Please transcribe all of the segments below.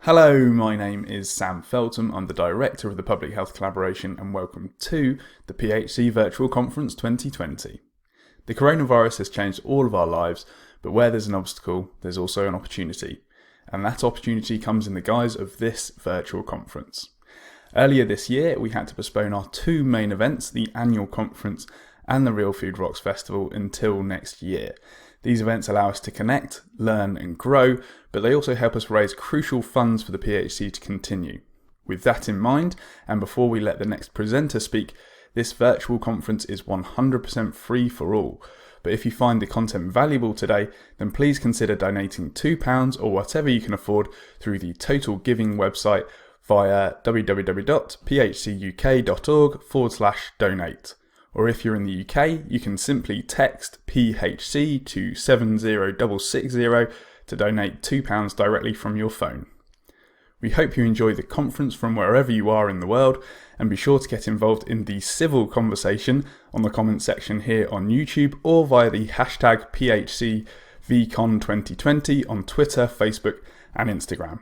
Hello, my name is Sam Feltham. I'm the Director of the Public Health Collaboration and welcome to the PHC Virtual Conference 2020. The coronavirus has changed all of our lives, but where there's an obstacle, there's also an opportunity. And that opportunity comes in the guise of this virtual conference. Earlier this year, we had to postpone our two main events, the annual conference and the Real Food Rocks Festival, until next year. These events allow us to connect, learn and grow, but they also help us raise crucial funds for the PHC to continue. With that in mind, and before we let the next presenter speak, this virtual conference is 100% free for all. But if you find the content valuable today, then please consider donating £2 or whatever you can afford through the Total Giving website via www.phcuk.org/donate. Or if you're in the UK, you can simply text PHC to 70660 to donate £2 directly from your phone. We hope you enjoy the conference from wherever you are in the world, and be sure to get involved in the civil conversation on the comment section here on YouTube or via the hashtag PHCVCon2020 on Twitter, Facebook and Instagram.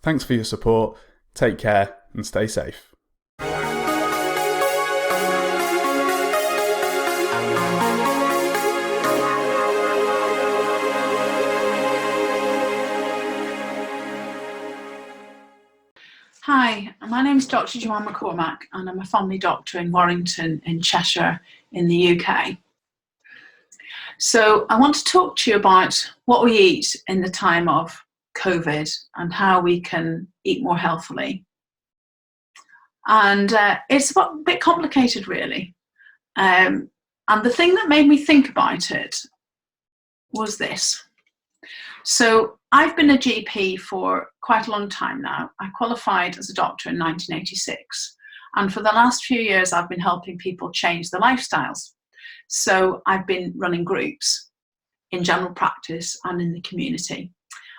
Thanks for your support, take care and stay safe. Hi, my name is Dr Joanne McCormack and I'm a family doctor in Warrington in Cheshire in the UK. So I want to talk to you about what we eat in the time of COVID and how we can eat more healthily. And it's a bit complicated really. And the thing that made me think about it was this. So I've been a GP for quite a long time now. I qualified as a doctor in 1986. And for the last few years, I've been helping people change their lifestyles. So I've been running groups in general practice and in the community.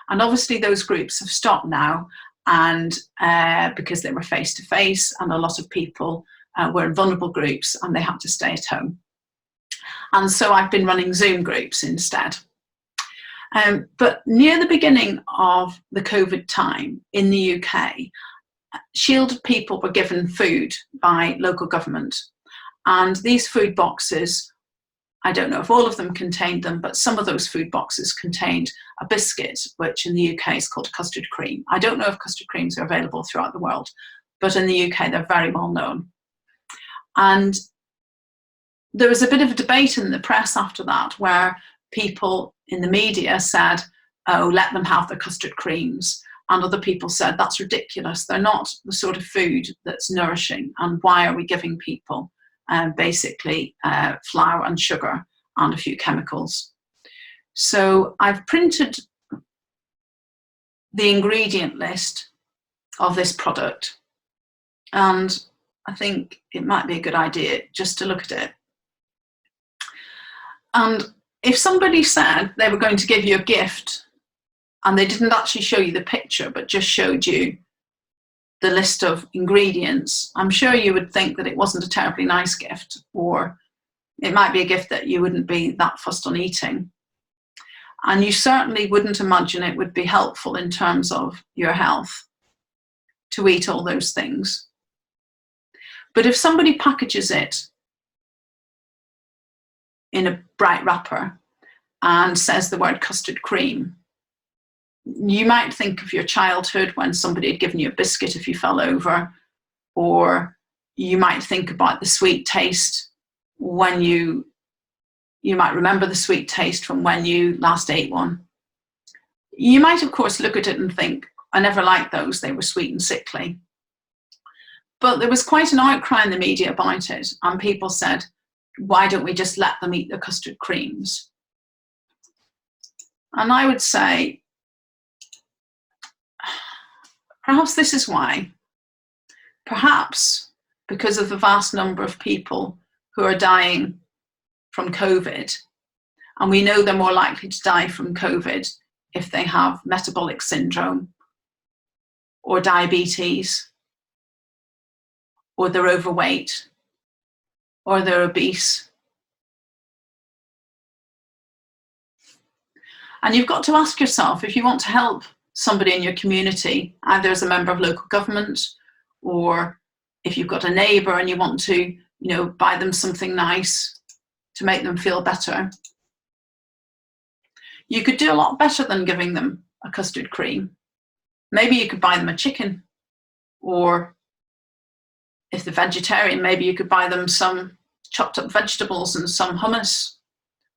And obviously those groups have stopped now and because they were face-to-face and a lot of people were in vulnerable groups and they had to stay at home. And so I've been running Zoom groups instead. But near the beginning of the COVID time in the UK, shielded people were given food by local government. And these food boxes, I don't know if all of them contained them, but some of those food boxes contained a biscuit, which in the UK is called custard cream. I don't know if custard creams are available throughout the world, but in the UK they're very well known. And there was a bit of a debate in the press after that where people in the media said, oh, let them have the custard creams. And other people said, that's ridiculous. They're not the sort of food that's nourishing. And why are we giving people basically flour and sugar and a few chemicals? So I've printed the ingredient list of this product. And I think it might be a good idea just to look at it. And if somebody said they were going to give you a gift and they didn't actually show you the picture, but just showed you the list of ingredients, I'm sure you would think that it wasn't a terribly nice gift, or it might be a gift that you wouldn't be that fussed on eating. And you certainly wouldn't imagine it would be helpful in terms of your health to eat all those things. But if somebody packages it in a bright wrapper and says the word custard cream, you might think of your childhood when somebody had given you a biscuit if you fell over, or you might think about the sweet taste when you might remember the sweet taste from when you last ate one. You might of course look at it and think, I never liked those, they were sweet and sickly. But there was quite an outcry in the media about it, and people said, why don't we just let them eat the custard creams? And I would say, perhaps this is why. Perhaps because of the vast number of people who are dying from COVID, and we know they're more likely to die from COVID if they have metabolic syndrome or diabetes, or they're overweight, or they're obese. And you've got to ask yourself, if you want to help somebody in your community, either as a member of local government, or if you've got a neighbour and you want to, buy them something nice to make them feel better, you could do a lot better than giving them a custard cream. Maybe you could buy them a chicken, or if they're vegetarian, maybe you could buy them some chopped up vegetables and some hummus,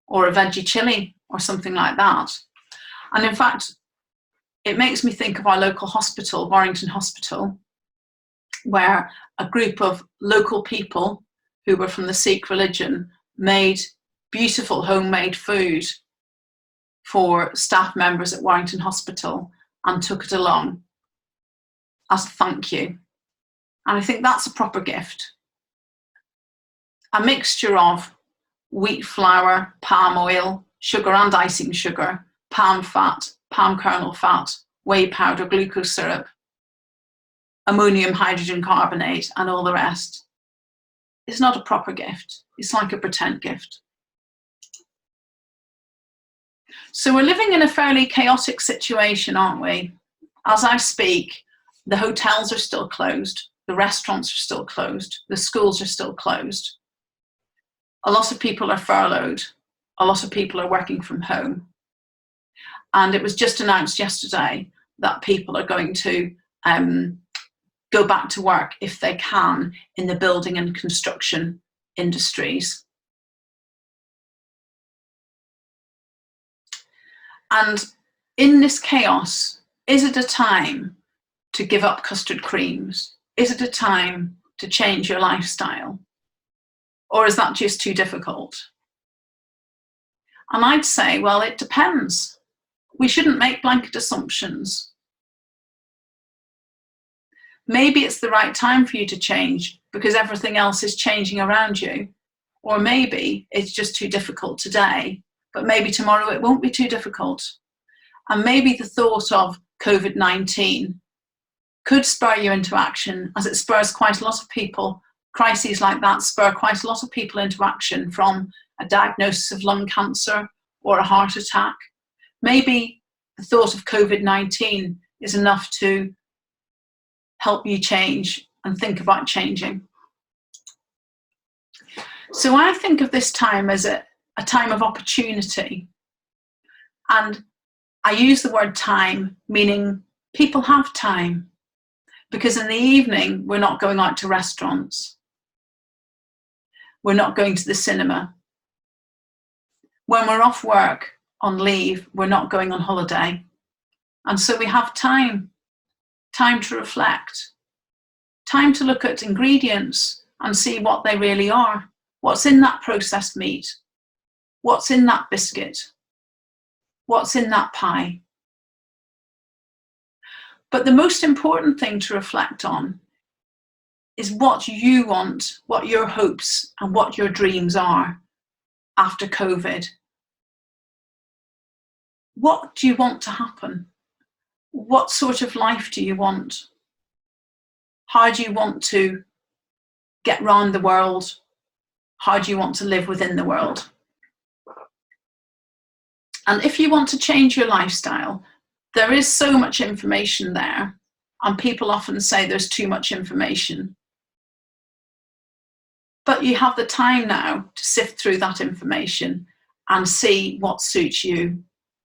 or a veggie chili, or something like that. And in fact, it makes me think of our local hospital, Warrington Hospital, where a group of local people who were from the Sikh religion made beautiful homemade food for staff members at Warrington Hospital and took it along as a thank you. And I think that's a proper gift. A mixture of wheat flour, palm oil, sugar and icing sugar, palm fat, palm kernel fat, whey powder, glucose syrup, ammonium hydrogen carbonate, and all the rest. It's not a proper gift. It's like a pretend gift. So we're living in a fairly chaotic situation, aren't we? As I speak, the hotels are still closed, the restaurants are still closed, the schools are still closed. A lot of people are furloughed, a lot of people are working from home. And it was just announced yesterday that people are going to go back to work if they can in the building and construction industries. And in this chaos, is it a time to give up custard creams? Is it a time to change your lifestyle? Or is that just too difficult? And I'd say, well, it depends. We shouldn't make blanket assumptions. Maybe it's the right time for you to change because everything else is changing around you. Or maybe it's just too difficult today, but maybe tomorrow it won't be too difficult. And maybe the thought of COVID-19 could spur you into action, as it spurs quite a lot of people. Crises like that spur quite a lot of people into action, from a diagnosis of lung cancer or a heart attack. Maybe the thought of COVID-19 is enough to help you change and think about changing. So I think of this time as a time of opportunity. And I use the word time, meaning people have time. Because in the evening, we're not going out to restaurants. We're not going to the cinema. When we're off work, on leave, we're not going on holiday. And so we have time to reflect, time to look at ingredients and see what they really are. What's in that processed meat? What's in that biscuit? What's in that pie? But the most important thing to reflect on is what you want, what your hopes and what your dreams are after COVID. What do you want to happen? What sort of life do you want? How do you want to get round the world? How do you want to live within the world? And if you want to change your lifestyle, there is so much information there, and people often say there's too much information. But you have the time now to sift through that information and see what suits you.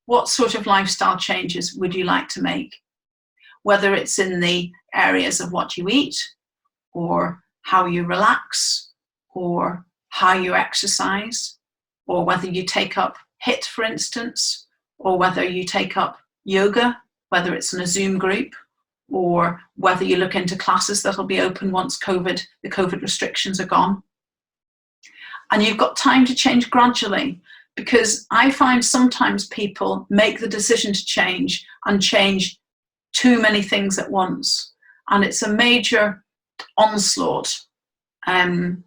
What sort of lifestyle changes would you like to make? Whether it's in the areas of what you eat, or how you relax, or how you exercise, or whether you take up HIIT, for instance, or whether you take up yoga, whether it's in a Zoom group, or whether you look into classes that'll be open once the COVID restrictions are gone. And you've got time to change gradually, because I find sometimes people make the decision to change and change too many things at once. And it's a major onslaught on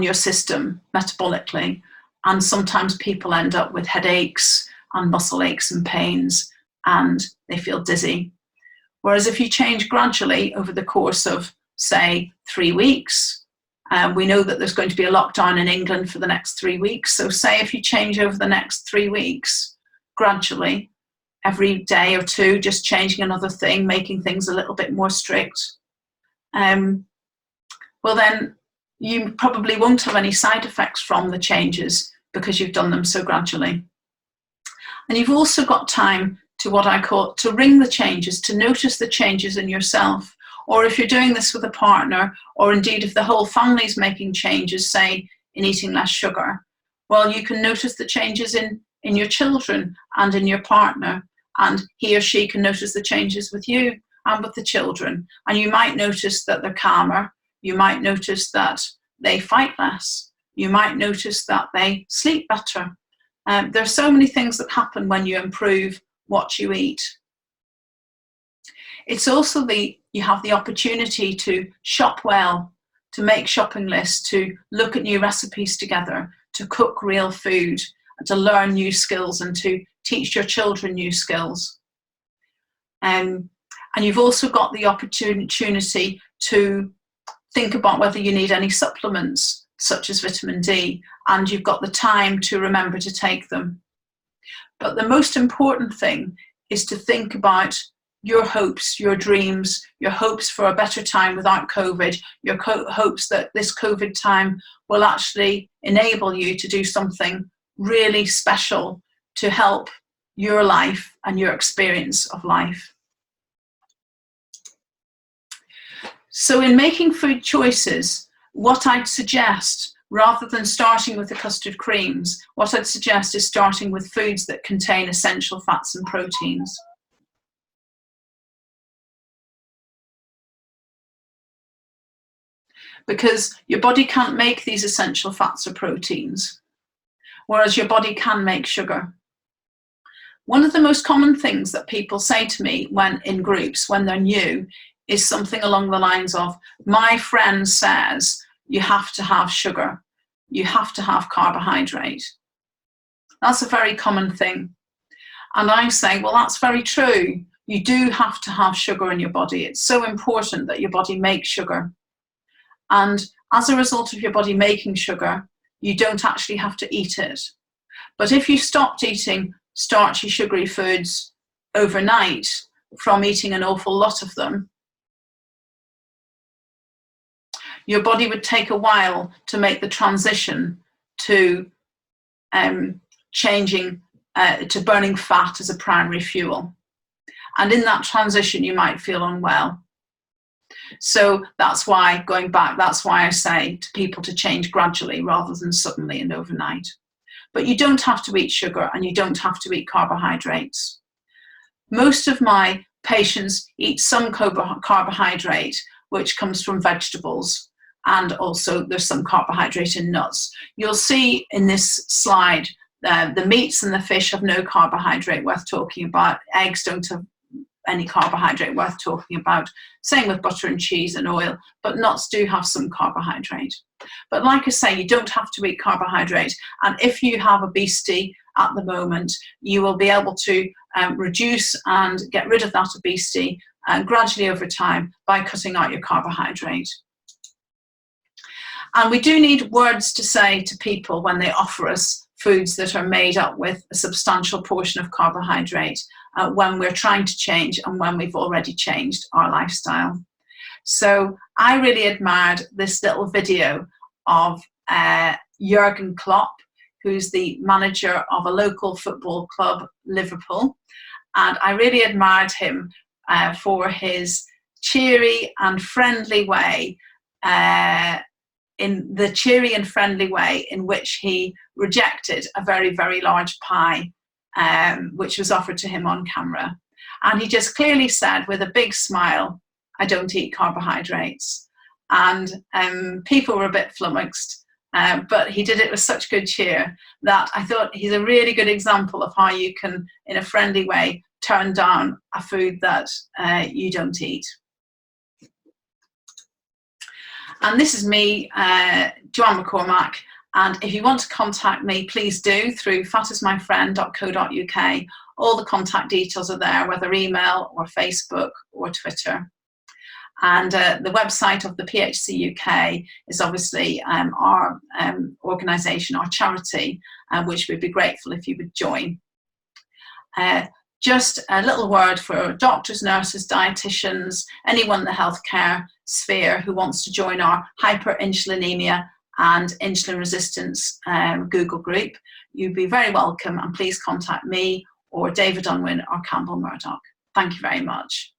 your system metabolically. And sometimes people end up with headaches and muscle aches and pains, and they feel dizzy. Whereas if you change gradually over the course of, say, 3 weeks, we know that there's going to be a lockdown in England for the next 3 weeks. So say if you change over the next 3 weeks, gradually, every day or two, just changing another thing, making things a little bit more strict, well then you probably won't have any side effects from the changes because you've done them so gradually. And you've also got time to, what I call, to ring the changes, to notice the changes in yourself. Or if you're doing this with a partner, or indeed if the whole family is making changes, say in eating less sugar, well, you can notice the changes in your children and in your partner, and he or she can notice the changes with you and with the children. And you might notice that they're calmer. You might notice that they fight less. You might notice that they sleep better. There are so many things that happen when you improve what you eat. It's also you have the opportunity to shop well, to make shopping lists, to look at new recipes together, to cook real food, to learn new skills and to teach your children new skills. And you've also got the opportunity to think about whether you need any supplements, such as vitamin D, and you've got the time to remember to take them. But the most important thing is to think about your hopes, your dreams, your hopes for a better time without COVID, your hopes that this COVID time will actually enable you to do something really special to help your life and your experience of life. So in making food choices, what I'd suggest, rather than starting with the custard creams, what I'd suggest is starting with foods that contain essential fats and proteins. Because your body can't make these essential fats or proteins, whereas your body can make sugar. One of the most common things that people say to me when in groups, when they're new, is something along the lines of, my friend says you have to have sugar, you have to have carbohydrate. That's a very common thing. And I say, well, that's very true. You do have to have sugar in your body. It's so important that your body makes sugar. And as a result of your body making sugar, you don't actually have to eat it. But if you stopped eating starchy, sugary foods overnight from eating an awful lot of them, your body would take a while to make the transition to changing to burning fat as a primary fuel. And in that transition, you might feel unwell. So that's why, going back, that's why I say to people to change gradually rather than suddenly and overnight. But you don't have to eat sugar and you don't have to eat carbohydrates. Most of my patients eat some carbohydrate, which comes from vegetables, and also there's some carbohydrate in nuts. You'll see in this slide the meats and the fish have no carbohydrate worth talking about. Eggs don't have any carbohydrate worth talking about. Same with butter and cheese and oil, but nuts do have some carbohydrate. But like I say, you don't have to eat carbohydrate. And if you have obesity at the moment, you will be able to reduce and get rid of that obesity gradually over time by cutting out your carbohydrate. And we do need words to say to people when they offer us foods that are made up with a substantial portion of carbohydrate when we're trying to change and when we've already changed our lifestyle. So I really admired this little video of Jurgen Klopp, who's the manager of a local football club, Liverpool. And I really admired him for his cheery and friendly way in which he rejected a very, very large pie, which was offered to him on camera. And he just clearly said with a big smile, I don't eat carbohydrates. And people were a bit flummoxed, but he did it with such good cheer that I thought he's a really good example of how you can, in a friendly way, turn down a food that you don't eat. And this is me, Joanne McCormack. And if you want to contact me, please do through fatismyfriend.co.uk. All the contact details are there, whether email or Facebook or Twitter. And the website of the PHC UK is obviously our organisation, our charity, which we'd be grateful if you would join. just a little word for doctors, nurses, dietitians, anyone in the healthcare sphere who wants to join our hyperinsulinemia and insulin resistance Google group. You'd be very welcome, and please contact me or David Unwin or Campbell Murdoch. Thank you very much.